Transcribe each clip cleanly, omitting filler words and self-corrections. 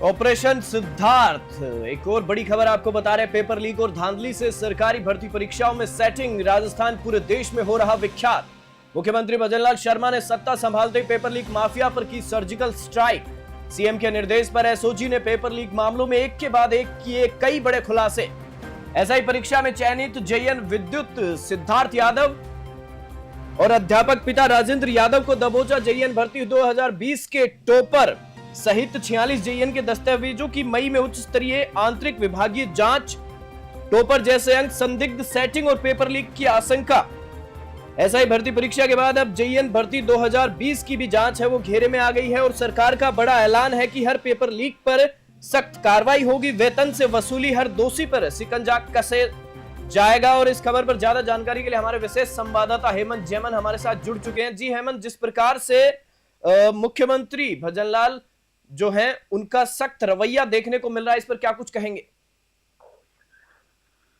Operation Siddharth, एक और बड़ी खबर आपको बता रहे हैं। पेपर लीक और धांधली से सरकारी भर्ती परीक्षाओं में सेटिंग, राजस्थान पूरे देश में हो रहा विख्यात। मुख्यमंत्री भजनलाल शर्मा ने सत्ता संभालते ही पेपर लीक माफिया पर की सर्जिकल स्ट्राइक। सीएम के निर्देश पर एसओजी ने पेपर लीक मामलों में एक के बाद एक किए कई बड़े खुलासे। एसआई परीक्षा में चयनित जेईएन विद्युत सिद्धार्थ यादव और अध्यापक पिता राजेंद्र यादव को दबोचा। जेईएन भर्ती 2020 के टॉपर सहित 46 जेईएन के दस्तावेजों की मई में उच्च स्तरीय आंतरिक विभागीय जांच। टॉपर जैसे अंक, संदिग्ध सेटिंग और पेपर लीक की आशंका। एसआई भर्ती परीक्षा के बाद अब जेईएन भर्ती 2020 की भी जांच है वो घेरे में आ गई है और सरकार का बड़ा ऐलान है कि हर पेपर लीक पर सख्त कार्रवाई होगी। वेतन से वसूली, हर दोषी पर शिकंजा कसे जाएगा। और इस खबर पर ज्यादा जानकारी के लिए हमारे विशेष संवाददाता हेमंत जैमन हमारे साथ जुड़ चुके हैं। जी हेमंत, जिस प्रकार से मुख्यमंत्री भजनलाल जो है उनका सख्त रवैया देखने को मिल रहा है, इस पर क्या कुछ कहेंगे?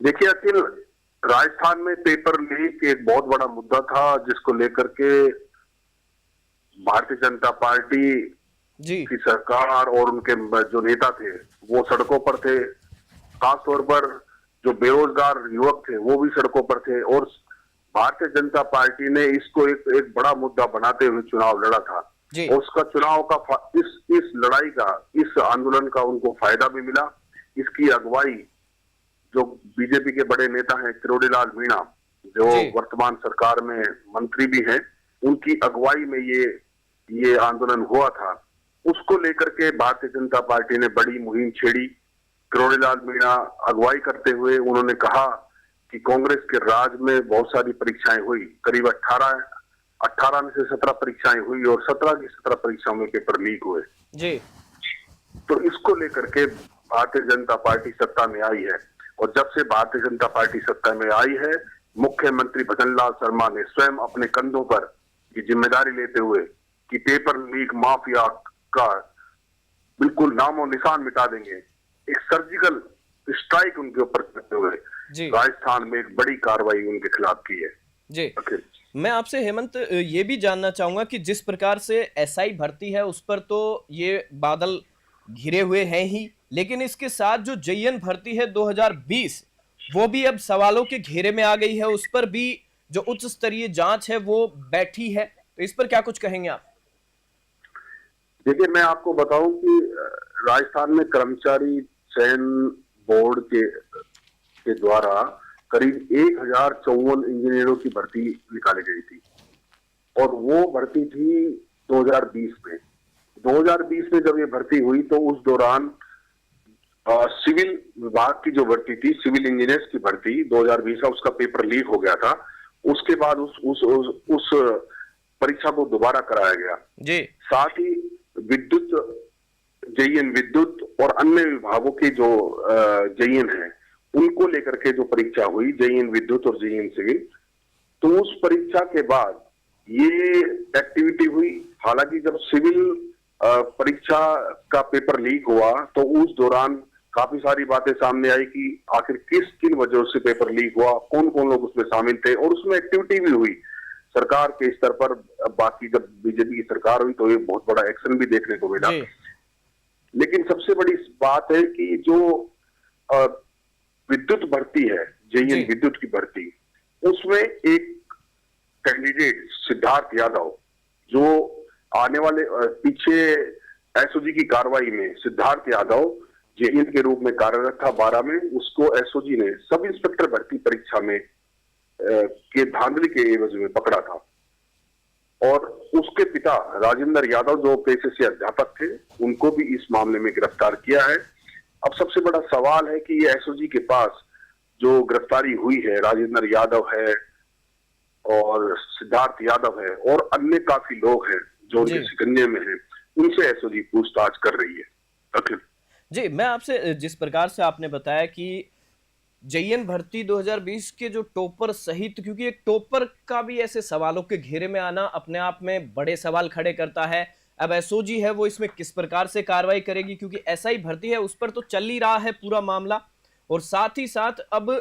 देखिए अखिल, राजस्थान में पेपर लीक एक बहुत बड़ा मुद्दा था जिसको लेकर के भारतीय जनता पार्टी की सरकार और उनके जो नेता थे वो सड़कों पर थे। खासतौर पर जो बेरोजगार युवक थे वो भी सड़कों पर थे और भारतीय जनता पार्टी ने इसको एक बड़ा मुद्दा बनाते हुए चुनाव लड़ा था। और उसका चुनाव का इस लड़ाई का, इस आंदोलन का उनको फायदा भी मिला। इसकी अगुवाई जो बीजेपी के बड़े नेता हैं किरोड़ीलाल मीणा, जो वर्तमान सरकार में मंत्री भी हैं, उनकी अगुवाई में ये आंदोलन हुआ था। उसको लेकर के भारतीय जनता पार्टी ने बड़ी मुहिम छेड़ी। किरोड़ीलाल मीणा अगुवाई करते हुए उन्होंने कहा कि कांग्रेस के राज में बहुत सारी परीक्षाएं हुई, करीब 18 में से 17 परीक्षाएं हुई और 17 की 17 परीक्षाओं में पेपर लीक हुए जी। तो इसको लेकर के भारतीय जनता पार्टी सत्ता में आई है और जब से भारतीय जनता पार्टी सत्ता में आई है, मुख्यमंत्री भजनलाल शर्मा ने स्वयं अपने कंधों पर ये जिम्मेदारी लेते हुए कि पेपर लीक माफिया का बिल्कुल नामो निशान मिटा देंगे, एक सर्जिकल स्ट्राइक उनके ऊपर करते हुए राजस्थान में एक बड़ी कार्रवाई उनके खिलाफ की है जी। मैं आपसे हेमंत ये भी जानना चाहूंगा कि जिस प्रकार से एसआई भर्ती है उस पर तो ये बादल घिरे हुए हैं ही, लेकिन इसके साथ जो जेईएन भर्ती है 2020 वो भी अब सवालों के घेरे में आ गई है। उस पर भी जो उच्च स्तरीय जांच है वो बैठी है, तो इस पर क्या कुछ कहेंगे आप? देखिए, मैं आपको बताऊं कि राजस्थान में कर्मचारी चयन बोर्ड के द्वारा करीब 1054 इंजीनियरों की भर्ती निकाली गई थी और वो भर्ती थी 2020 में। 2020 में जब ये भर्ती हुई तो उस दौरान सिविल विभाग की जो भर्ती थी, सिविल इंजीनियर्स की भर्ती 2020 का, उसका पेपर लीक हो गया था। उसके बाद उस परीक्षा को दोबारा कराया गया जी। साथ ही विद्युत, जेईएन विद्युत और अन्य विभागों के जो जेईएन है उनको लेकर के जो परीक्षा हुई, जेईएन विद्युत और जेईएन सिविल, तो उस परीक्षा के बाद ये एक्टिविटी हुई। हालांकि जब सिविल परीक्षा का पेपर लीक हुआ तो उस दौरान काफी सारी बातें सामने आई कि आखिर किन वजह से पेपर लीक हुआ, कौन कौन लोग उसमें शामिल थे और उसमें एक्टिविटी भी हुई सरकार के स्तर पर। बाकी जब बीजेपी की सरकार हुई तो ये बहुत बड़ा एक्शन भी देखने को मिला। लेकिन सबसे बड़ी बात है कि जो विद्युत भर्ती है, जेईएन विद्युत की भर्ती, उसमें एक कैंडिडेट सिद्धार्थ यादव, जो आने वाले पीछे एसओजी की कार्रवाई में सिद्धार्थ यादव जेईएन के रूप में कार्यरत था 12 में, उसको एसओजी ने सब इंस्पेक्टर भर्ती परीक्षा में के धांधली के एवज में पकड़ा था और उसके पिता राजेंद्र यादव जो पेशे से अध्यापक थे उनको भी इस मामले में गिरफ्तार किया है। अब सबसे बड़ा सवाल है कि ये एसओजी के पास जो गिरफ्तारी हुई है, राजेंद्र यादव है और सिद्धार्थ यादव है और अन्य काफी लोग हैं जो उनके शिकंजे में हैं, उनसे एसओजी पूछताछ कर रही है। अखिल जी, मैं आपसे, जिस प्रकार से आपने बताया कि जेईएन भर्ती 2020 के जो टॉपर सहित, क्योंकि एक टॉपर का भी ऐसे सवालों के घेरे में आना अपने आप में बड़े सवाल खड़े करता है। अब एसओजी है वो इसमें किस प्रकार से कार्रवाई करेगी, क्योंकि एसआई भर्ती है उस पर तो चल ही रहा है पूरा मामला, और साथ ही साथ अब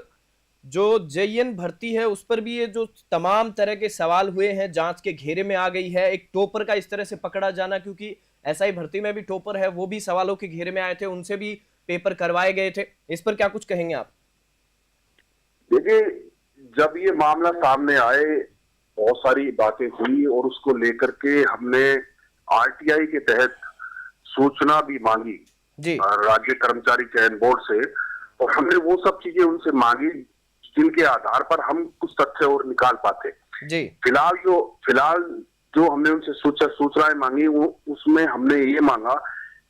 जो जेईएन भर्ती है उस पर भी ये जो तमाम तरह के सवाल हुए हैं जांच के घेरे में आ गई है। एक टॉपर का इस तरह से पकड़ा जाना, क्योंकि एसआई भर्ती में भी टॉपर है, वो भी सवालों के घेरे में आए थे, उनसे भी पेपर करवाए गए थे। इस पर क्या कुछ कहेंगे आप? देखिए, जब ये मामला सामने आए बहुत सारी बातें हुई और उसको लेकर के हमने आरटीआई के तहत सूचना भी मांगी जी राज्य कर्मचारी चयन बोर्ड से, और हमने वो सब चीजें उनसे मांगी जिनके आधार पर हम कुछ तथ्य और निकाल पाते। जी फिलहाल जो हमने उनसे सूचनाएं मांगी, वो उसमें हमने ये मांगा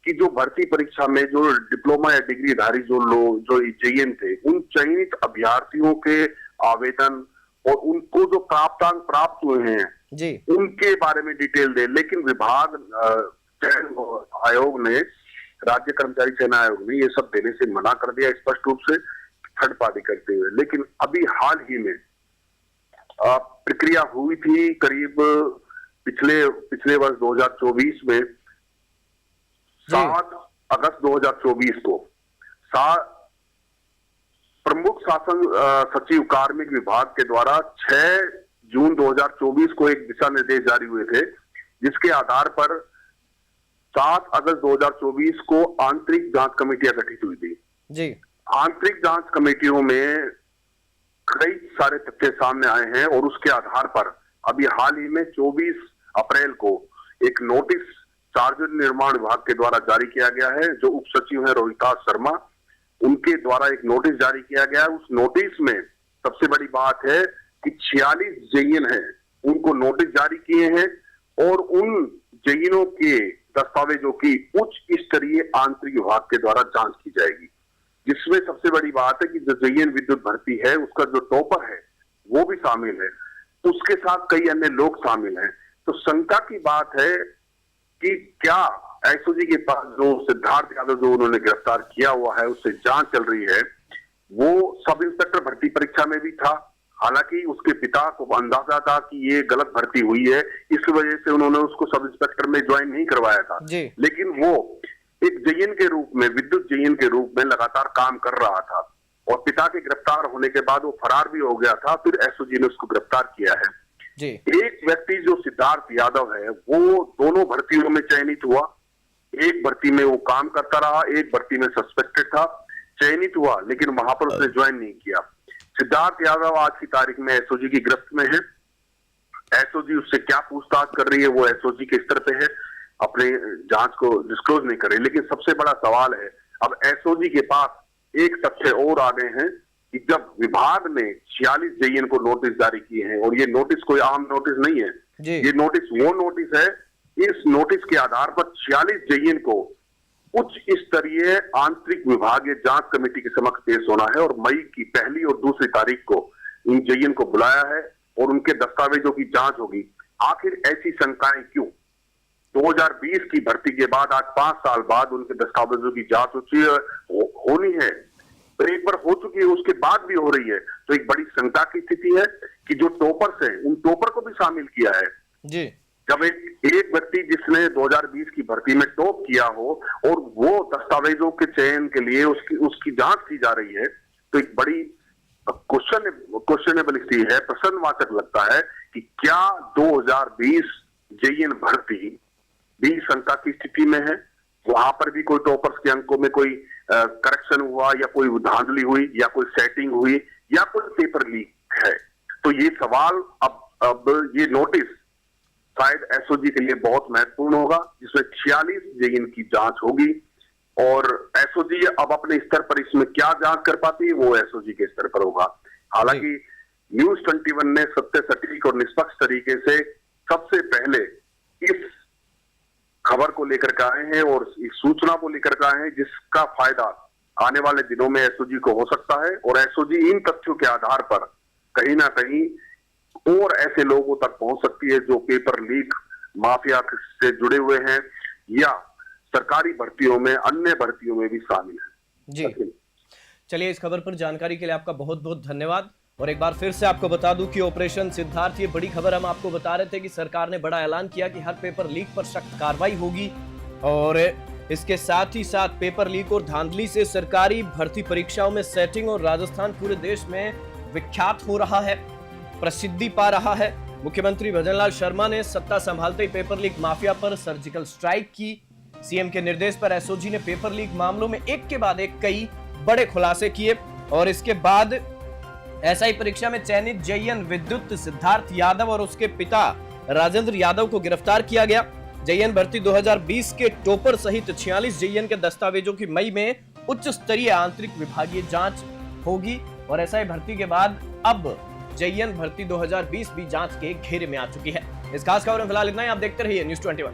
कि जो भर्ती परीक्षा में जो डिप्लोमा या डिग्रीधारी जो लोग जो जेईएन थे, उन चयनित अभ्यर्थियों के आवेदन और उनको जो प्राप्तांक प्राप्त हुए हैं जी उनके बारे में डिटेल दे। लेकिन विभाग चयन आयोग ने, राज्य कर्मचारी चयन आयोग ने ये सब देने से मना कर दिया स्पष्ट रूप से, थर्ड पार्टी करते हुए। लेकिन अभी हाल ही में प्रक्रिया हुई थी करीब पिछले वर्ष 2024 में 7 अगस्त 2024 को प्रमुख शासन सचिव कार्मिक विभाग के द्वारा 6 जून 2024 को एक दिशा निर्देश जारी हुए थे, जिसके आधार पर 7 अगस्त 2024 को आंतरिक जांच कमेटियां गठित हुई थी। जी आंतरिक जांच कमेटियों में कई सारे तथ्य सामने आए हैं और उसके आधार पर अभी हाल ही में 24 अप्रैल को एक नोटिस सार्वजनिक निर्माण विभाग के द्वारा जारी किया गया है। जो उप सचिव है रोहिताज शर्मा, उनके द्वारा एक नोटिस जारी किया गया है। उस नोटिस में सबसे बड़ी बात है कि 46 जेईएन हैं, उनको नोटिस जारी किए हैं और उन जेईएनओं के दस्तावेजों की उच्च स्तरीय आंतरिक विभाग के द्वारा जांच की जाएगी, जिसमें सबसे बड़ी बात है कि जो जेईएन विद्युत भर्ती है उसका जो टॉपर है वो भी शामिल है, उसके साथ कई अन्य लोग शामिल हैं। तो शंका की बात है कि क्या एसओजी के पास जो सिद्धार्थ यादव जो उन्होंने गिरफ्तार किया हुआ है, उससे जांच चल रही है, वो सब इंस्पेक्टर भर्ती परीक्षा में भी था। हालांकि उसके पिता को अंदाजा था कि ये गलत भर्ती हुई है, इस वजह से उन्होंने उसको सब इंस्पेक्टर में ज्वाइन नहीं करवाया था। लेकिन वो एक जेईएन के रूप में, विद्युत जेईएन के रूप में लगातार काम कर रहा था और पिता के गिरफ्तार होने के बाद वो फरार भी हो गया था। फिर एसओजी ने उसको गिरफ्तार किया है। एक व्यक्ति जो सिद्धार्थ यादव है वो दोनों भर्तियों में चयनित हुआ। एक भर्ती में वो काम करता रहा, एक भर्ती में सस्पेक्टेड था, चयनित हुआ, लेकिन वहां पर उसने ज्वाइन नहीं किया। सिद्धार्थ यादव आज की तारीख में एसओजी की गिरफ्त में है। एसओजी उससे क्या पूछताछ कर रही है वो एसओजी के स्तर पे है, अपने जांच को डिस्क्लोज नहीं कर रही। लेकिन सबसे बड़ा सवाल है, अब एसओजी के पास एक तथ्य और आ गए हैं कि जब विभाग ने 46 जेईएन को नोटिस जारी किए हैं, और ये नोटिस कोई आम नोटिस नहीं है, ये नोटिस वो नोटिस है, इस नोटिस के आधार पर 46 जेईएन को उच्च स्तरीय आंतरिक विभागीय जांच कमेटी के समक्ष पेश होना है और मई की 1 और 2 तारीख को इन जेईएन को बुलाया है और उनके दस्तावेजों की जांच होगी। आखिर ऐसी शंकाएं क्यों? 2020 की भर्ती के बाद आज 5 साल बाद उनके दस्तावेजों की जांच होनी है, तो एक बार हो चुकी है, उसके बाद भी हो रही है। तो एक बड़ी शंका की स्थिति है कि जो टॉपर्स हैं उन टॉपर को भी शामिल किया है। जब एक व्यक्ति जिसने 2020 की भर्ती में टॉप किया हो और वो दस्तावेजों के चयन के लिए उसकी जांच की जा रही है, तो एक बड़ी क्वेश्चनेबल स्थिति है, प्रश्नवाचक लगता है कि क्या 2020 जेईएन भर्ती भी शंका की स्थिति में है? वहां पर भी कोई टॉपर्स के अंकों में कोई करेक्शन हुआ या कोई धांधली हुई या कोई सेटिंग हुई या कोई पेपर लीक है? तो ये सवाल अब ये नोटिस शायद एसओजी के लिए बहुत महत्वपूर्ण होगा, जिसमें 46 जेईएन की जांच होगी और एसओजी अब अपने स्तर पर इसमें क्या जांच कर पाती है वो एसओजी के स्तर पर होगा। हालांकि न्यूज 21 ने सत्य, सटीक और निष्पक्ष तरीके से सबसे पहले इस खबर को लेकर के आए हैं और इस सूचना को लेकर के आए हैं, जिसका फायदा आने वाले दिनों में एसओजी को हो सकता है और एसओजी इन तथ्यों के आधार पर कहीं ना कहीं और ऐसे लोगों तक पहुंच सकती है जो पेपर लीक माफिया से जुड़े हुए हैं या सरकारी भर्तियों में, अन्य भर्तियों में भी शामिल है। जी चलिए, इस खबर पर जानकारी के लिए आपका बहुत बहुत धन्यवाद। और एक बार फिर से आपको बता दूं कि ऑपरेशन सिद्धार्थ, ये बड़ी खबर हम आपको बता रहे थे कि सरकार ने बड़ा ऐलान किया कि हर पेपर लीक पर सख्त कार्रवाई होगी और इसके साथ ही साथ पेपर लीक और धांधली से सरकारी भर्ती परीक्षाओं में सेटिंग और राजस्थान पूरे देश में विख्यात हो रहा है, प्रसिद्धि पा रहा है। मुख्यमंत्री भजनलाल शर्मा ने सत्ता संभालते ही पेपर लीक माफिया पर सर्जिकल स्ट्राइक की। सीएम के निर्देश पर एसओजी ने पेपर लीक मामलों में एक के बाद एक कई बड़े खुलासे किए और इसके बाद एसआई परीक्षा में चयनित जेईएन विद्युत सिद्धार्थ यादव और उसके पिता राजेंद्र यादव को गिरफ्तार किया गया। जेईएन भर्ती 2020 के टॉपर सहित 46 जेईएन के दस्तावेजों की मई में उच्च स्तरीय आंतरिक विभागीय जांच होगी और एसआई भर्ती के बाद अब जेईएन भर्ती 2020 भी जांच के घेरे में आ चुकी है। इस खास खबर में फिलहाल इतना ही। आप देखते रहिए न्यूज़ 21।